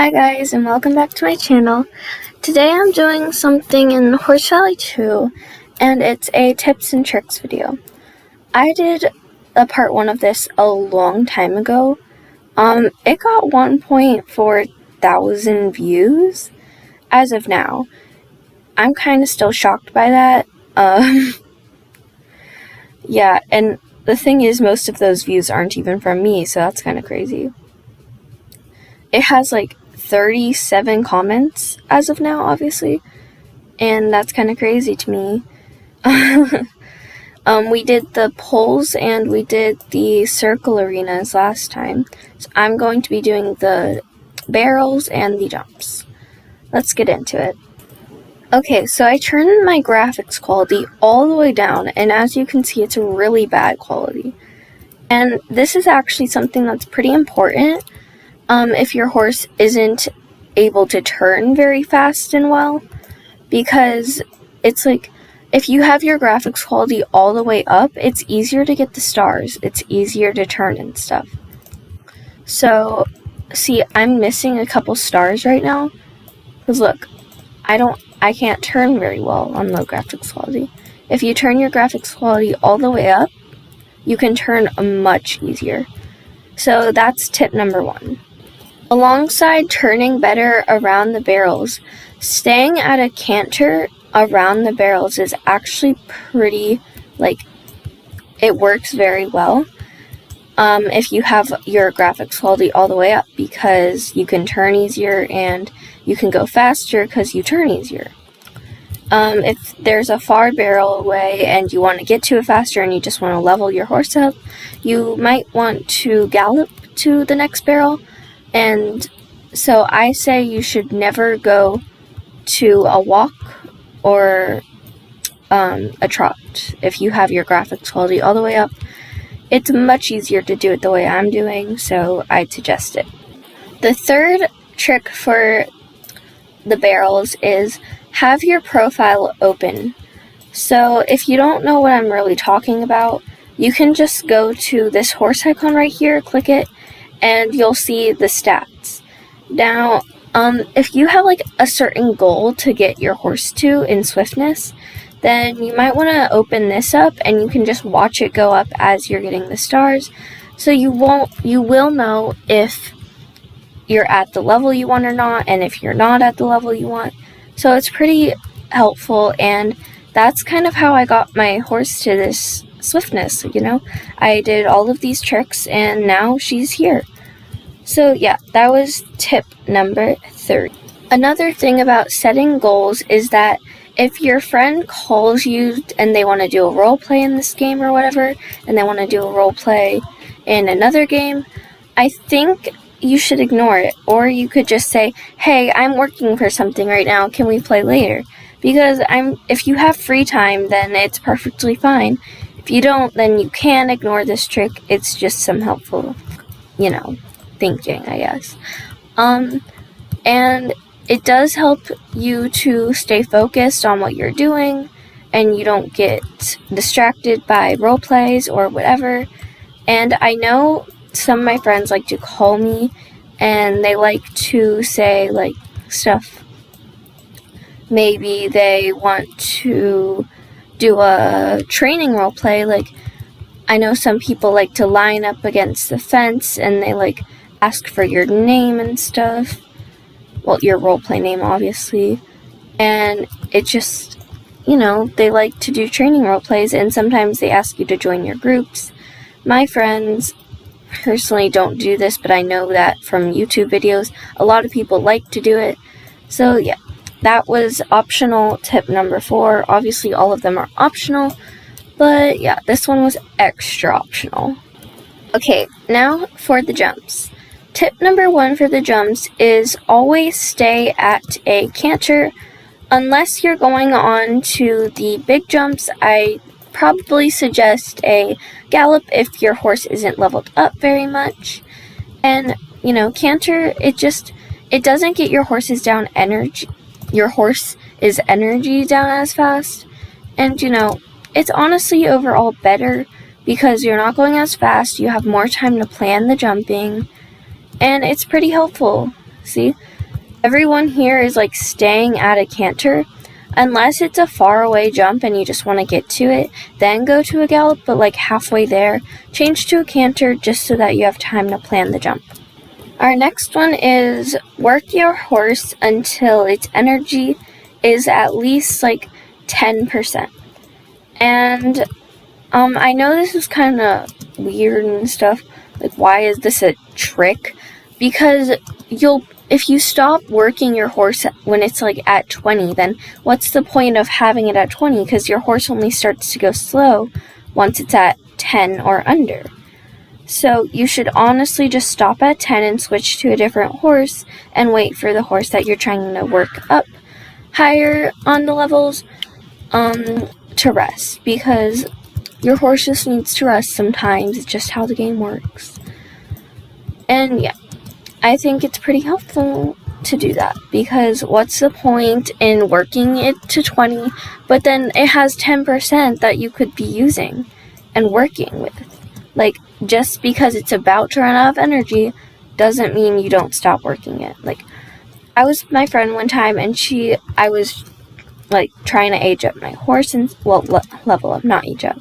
Hi guys, and welcome back to my channel. Today I'm doing something in Horse Valley 2, and it's a tips and tricks video. I did a part 1 of this a long time ago. It got 1.4 thousand views as of now. I'm kind of still shocked by that. Yeah, and the thing is, most of those views aren't even from me, so that's kind of crazy. It has like 37 comments as of now, obviously, and that's kind of crazy to me. We did the polls and we did the circle arenas last time, so I'm going to be doing the barrels and the jumps. Let's get into it. Okay, so I turned my graphics quality all the way down, and as you can see, it's a really bad quality. And this is actually something that's pretty important if your horse isn't able to turn very fast and well, because it's like, if you have your graphics quality all the way up, it's easier to get the stars, it's easier to turn and stuff. So, see, I'm missing a couple stars right now, because look, I can't turn very well on low graphics quality. If you turn your graphics quality all the way up, you can turn much easier. So that's tip number 1. Alongside turning better around the barrels, staying at a canter around the barrels is actually pretty, it works very well if you have your graphics quality all the way up, because you can turn easier and you can go faster because you turn easier. If there's a far barrel away and you want to get to it faster and you just want to level your horse up, you might want to gallop to the next barrel. And so I say you should never go to a walk or a trot if you have your graphics quality all the way up. It's much easier to do it the way I'm doing, so I'd suggest it. The third trick for the barrels is have your profile open. So if you don't know what I'm really talking about, you can just go to this horse icon right here, click it, and you'll see the stats. Now, if you have a certain goal to get your horse to in swiftness, then you might want to open this up and you can just watch it go up as you're getting the stars. So you will know if you're at the level you want or not, and if you're not at the level you want. So it's pretty helpful, and that's kind of how I got my horse to this swiftness, I did all of these tricks and now she's here. So yeah, that was tip number 3. Another thing about setting goals is that if your friend calls you and they want to do a role play in this game or whatever, and they want to do a role play in another game, I think you should ignore it. Or you could just say, hey, I'm working for something right now, can we play later? Because if you have free time, then it's perfectly fine. If you don't, then you can ignore this trick. It's just some helpful, thinking, I guess. And it does help you to stay focused on what you're doing, and you don't get distracted by role plays or whatever. And I know some of my friends like to call me, and they like to say stuff. Maybe they want to do a training role play. I know some people like to line up against the fence and they ask for your name and stuff. Well, your roleplay name, obviously. And it just, they like to do training role plays, and sometimes they ask you to join your groups. My friends personally don't do this, but I know that from YouTube videos, a lot of people like to do it. So yeah, that was optional tip number 4. Obviously, all of them are optional, but yeah, this one was extra optional. Okay, now for the jumps. Tip number 1 for the jumps is always stay at a canter. Unless you're going on to the big jumps, I probably suggest a gallop if your horse isn't leveled up very much. And, canter, it doesn't get your horse's energy down as fast. And, it's honestly overall better because you're not going as fast, you have more time to plan the jumping, and it's pretty helpful. See, everyone here is like staying at a canter. Unless it's a far away jump and you just want to get to it, then go to a gallop, but like halfway there, change to a canter just so that you have time to plan the jump. Our next one is work your horse until its energy is at least like 10%. And I know this is kind of weird and stuff, like why is this a trick? Because if you stop working your horse when it's like at 20, then what's the point of having it at 20? Because your horse only starts to go slow once it's at 10 or under. So you should honestly just stop at 10 and switch to a different horse and wait for the horse that you're trying to work up higher on the levels to rest, because your horse just needs to rest sometimes. It's just how the game works. And yeah, I think it's pretty helpful to do that, because what's the point in working it to 20, but then it has 10% that you could be using and working with? Like, just because it's about to run out of energy doesn't mean you don't stop working it. Like, I was with my friend one time, and I was like trying to age up my horse and level up, not age up.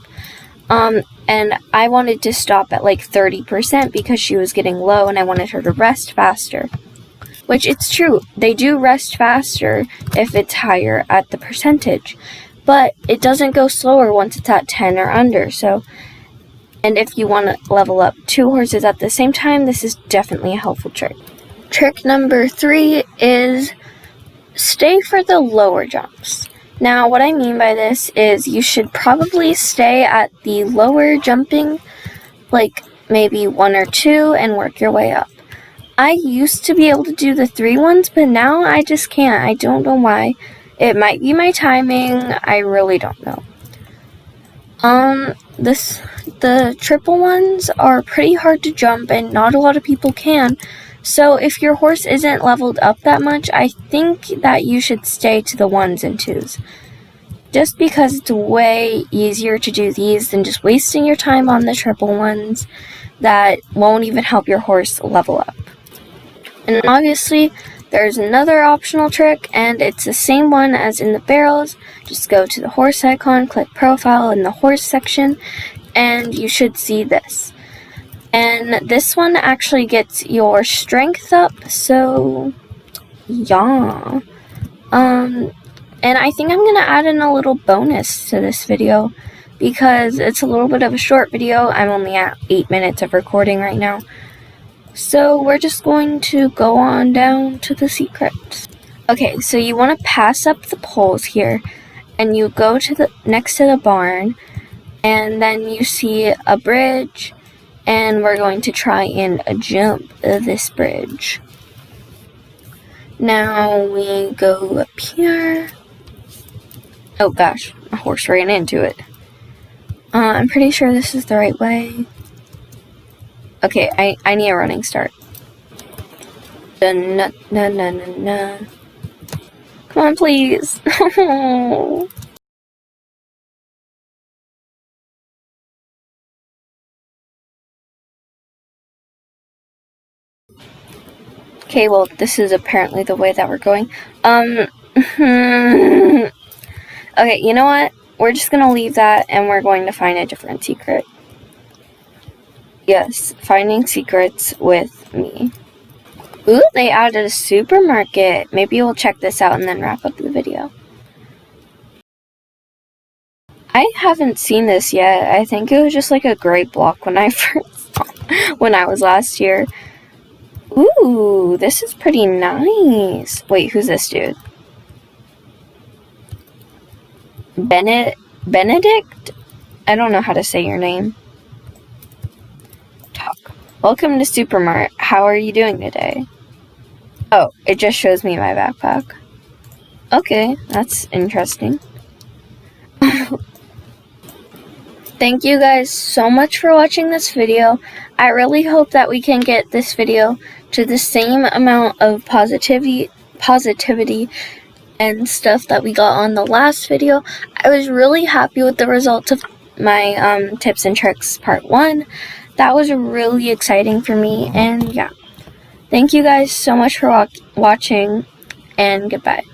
And I wanted to stop at like 30% because she was getting low and I wanted her to rest faster. Which, it's true, they do rest faster if it's higher at the percentage. But it doesn't go slower once it's at 10 or under, so... And if you want to level up 2 horses at the same time, this is definitely a helpful trick. Trick number 3 is stay for the lower jumps. Now, what I mean by this is you should probably stay at the lower jumping, like maybe 1 or 2, and work your way up. I used to be able to do the 3 ones, but now I just can't. I don't know why. It might be my timing. I really don't know. The triple ones are pretty hard to jump, and not a lot of people can. So if your horse isn't leveled up that much, I think that you should stay to the 1s and 2s. Just because it's way easier to do these than just wasting your time on the triple ones that won't even help your horse level up. And obviously, there's another optional trick, and it's the same one as in the barrels. Just go to the horse icon, click profile in the horse section, and you should see this. And this one actually gets your strength up, so yeah. And I think I'm going to add in a little bonus to this video, because it's a little bit of a short video. I'm only at 8 minutes of recording right now. So we're just going to go on down to the secrets. Okay, so you want to pass up the poles here, and you go to the next to the barn, and then you see a bridge. And we're going to try and jump this bridge. Now we go up here. Oh gosh, my horse ran into it. I'm pretty sure this is the right way. Okay, I need a running start. Come on, please. Okay, well, this is apparently the way that we're going. Okay, you know what? We're just gonna leave that, and we're going to find a different secret. Yes, finding secrets with me. Ooh, they added a supermarket. Maybe we'll check this out and then wrap up the video. I haven't seen this yet. I think it was just like a gray block when I was last here. Ooh, this is pretty nice. Wait, who's this dude? Benedict? I don't know how to say your name. Talk. Welcome to Supermart. How are you doing today? Oh, it just shows me my backpack. Okay, that's interesting. Thank you guys so much for watching this video. I really hope that we can get this video to the same amount of positivity and stuff that we got on the last video. I was really happy with the results of my tips and tricks part 1. That was really exciting for me, and yeah. Thank you guys so much for watching. and goodbye.